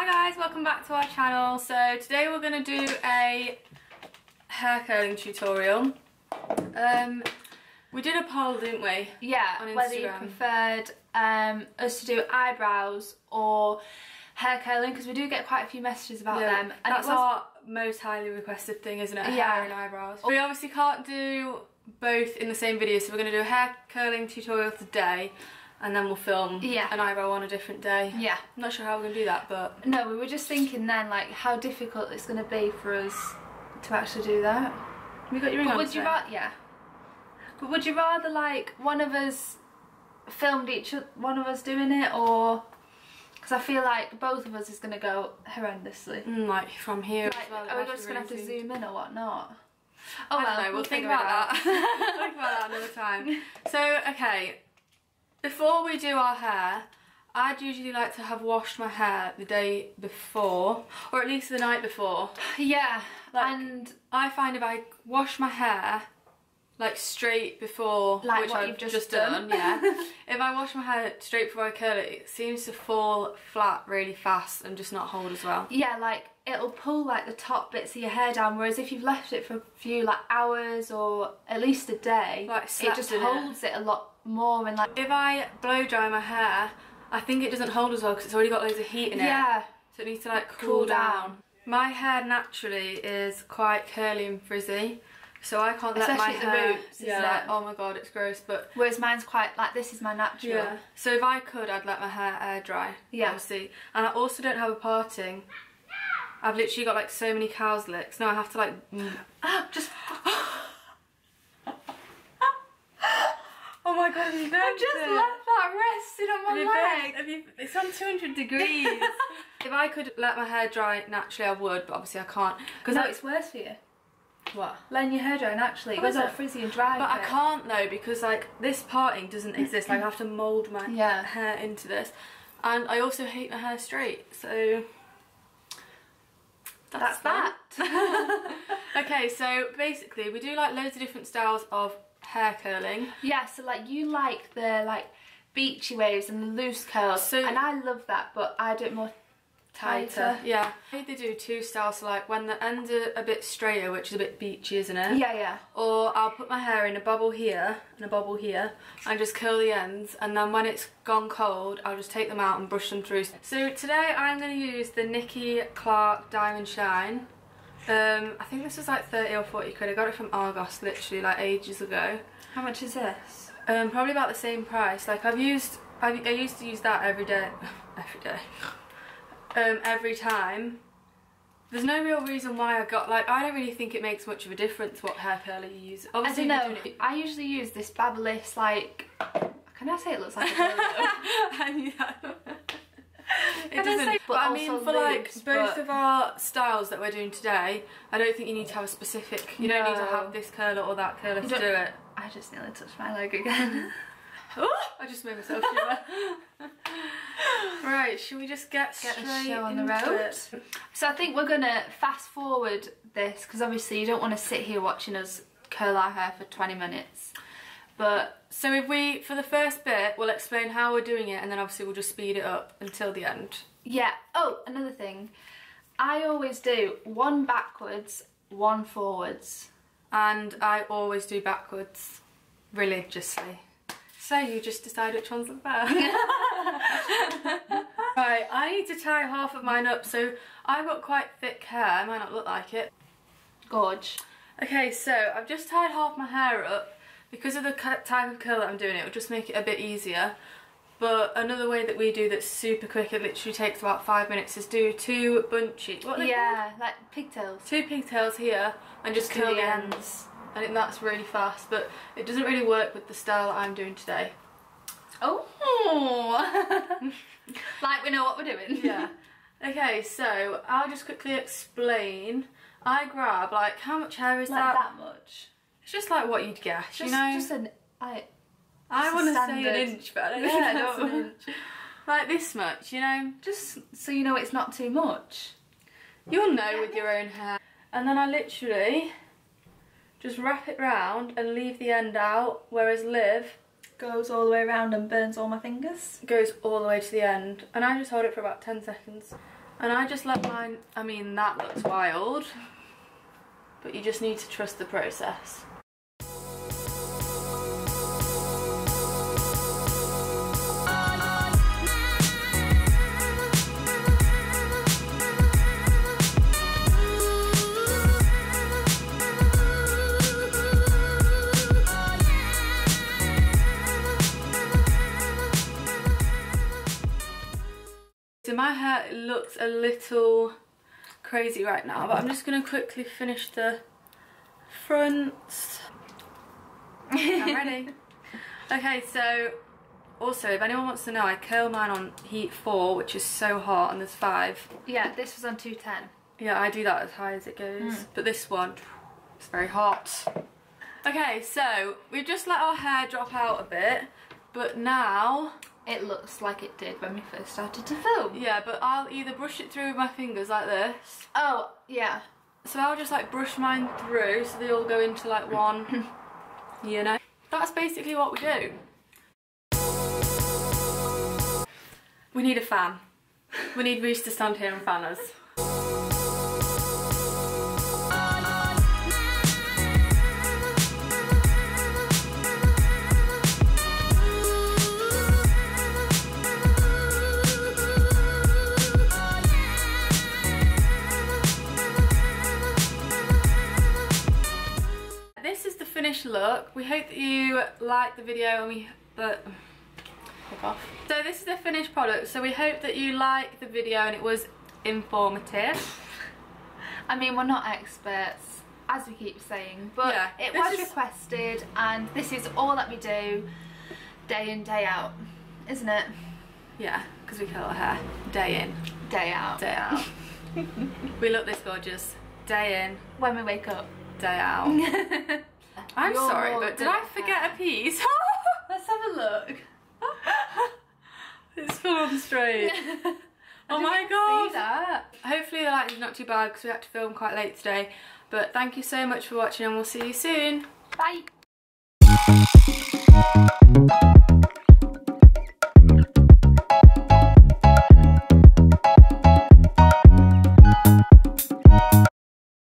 Hi guys, welcome back to our channel. So today we're going to do a hair curling tutorial. We did a poll, didn't we? Yeah, on Instagram. Whether you preferred us to do eyebrows or hair curling, because we do get quite a few messages about them. And that's our most highly requested thing, isn't it? Yeah. Hair and eyebrows. We obviously can't do both in the same video, so we're going to do a hair curling tutorial today. And then we'll film an eyebrow on a different day. Yeah. I'm not sure how we're going to do that, but... No, we were just thinking then, like, how difficult it's going to be for us to actually do that. We got your ring on would you rather, yeah. But would you rather, like, one of us filmed one of us doing it, or... Because I feel like both of us is going to go horrendously. Like, from here like, as well. Are we just going to have to zoom in or whatnot? Oh, well, I don't know, we'll think about that. We'll think about that another time. So, okay... Before we do our hair, I'd usually like to have washed my hair the day before, or at least the night before. Yeah, like, and I find if I wash my hair like straight before, like which what I've you've just done, yeah. If I wash my hair straight before I curl it, it seems to fall flat really fast and just not hold as well. Yeah, like it'll pull like the top bits of your hair down, whereas if you've left it for a few like hours or at least a day, like it just holds it a lot more. And like if I blow dry my hair, I think it doesn't hold as well because it's already got loads of heat in it. Yeah. So it needs to like cool down. My hair naturally is quite curly and frizzy, so I can't let my hair... the roots, yeah, oh my god, it's gross, but... Whereas mine's quite, like, this is my natural. Yeah, so if I could, I'd let my hair air dry, obviously. And I also don't have a parting. I've literally got, like, so many cow's licks. Now I have to, like... just... Oh my god, you know, I just left that resting on my leg. It's on 200 degrees. If I could let my hair dry naturally, I would, but obviously I can't. No, it's worse for you. What? Letting your hair dry naturally. It goes all frizzy and dry. But I can't though, because like this parting doesn't exist. Like I have to mould my hair into this. And I also hate my hair straight, so that's that. Okay, so basically we do like loads of different styles of hair curling. Yeah, so like you like the like beachy waves and the loose curls, so, and I love that, but I do it more tighter. Yeah, I think they do two styles, so like when the ends are a bit straighter, which is a bit beachy, isn't it? Yeah, yeah. Or I'll put my hair in a bubble here and a bubble here and just curl the ends, and then when it's gone cold I'll just take them out and brush them through. So today I'm going to use the Nikki Clark Diamond Shine. I think this was like 30 or 40 quid. I got it from Argos literally like ages ago. How much is this? Probably about the same price. Like I used to use that every day. Every time. There's no real reason why I got, like, I don't really think it makes much of a difference what hair curler you use. Obviously, I don't know. I usually use this Babyliss, like, can I say it looks like a dildo? It doesn't, but I mean for like both of our styles that we're doing today, I don't think you need to have a specific, you don't need to have this curler or that curler to do it. I just nearly touched my leg again. Oh, I just made myself shiver. Right, should we just get the straight show on the road? So I think we're gonna fast forward this because obviously you don't want to sit here watching us curl our hair for 20 minutes. But so if we, for the first bit, we'll explain how we're doing it, and then obviously we'll just speed it up until the end. Yeah. Oh, another thing. I always do one backwards, one forwards. And I always do backwards, religiously. So you just decide which ones look better. Right, I need to tie half of mine up, so I've got quite thick hair, it might not look like it. Gorge. Okay, so I've just tied half my hair up. Because of the type of curl that I'm doing, it will just make it a bit easier. But another way that we do that's super quick, it literally takes about 5 minutes, is do two bunchy, what are they called? Like pigtails. Two pigtails here, and just curl the ends. I think that's really fast, but it doesn't really work with the style that I'm doing today. Oh! Like we know what we're doing. Yeah. Okay, so I'll just quickly explain. I grab, like, how much hair is that? Like that much? It's just like what you'd guess, you know? Just an... I want to say an inch, but I don't think that's an inch. Like this much, you know? Just so you know it's not too much. You'll know with your own hair. And then I literally just wrap it round and leave the end out, whereas Liv goes all the way around and burns all my fingers. Goes all the way to the end. And I just hold it for about 10 seconds. And I just let mine, I mean that looks wild, but you just need to trust the process. So my hair looks a little crazy right now, but I'm just going to quickly finish the fronts. I'm ready. Okay, so also if anyone wants to know, I curl mine on heat 4, which is so hot, and there's 5. Yeah, this was on 210. Yeah, I do that as high as it goes, but this one, it's very hot. Okay, so we've just let our hair drop out a bit, but now it looks like it did when we first started to film. Yeah, but I'll either brush it through with my fingers like this. Oh, yeah. So I'll just like brush mine through so they all go into like one, you know. That's basically what we do. We need a fan. We need Reese to stand here and fan us. This is the finished look. We hope that you like the video and So this is the finished product, so we hope that you like the video and it was informative. I mean, we're not experts, as we keep saying, but yeah, it was requested, and this is all that we do day in, day out, isn't it? Yeah, because we curl our hair day in, day out. Day out. We look this gorgeous day in, when we wake up, day out. I'm sorry, but did I forget a piece? Let's have a look. It's full on straight. Oh my god. See that? Hopefully the lighting's not too bad because we had to film quite late today. But thank you so much for watching and we'll see you soon. Bye.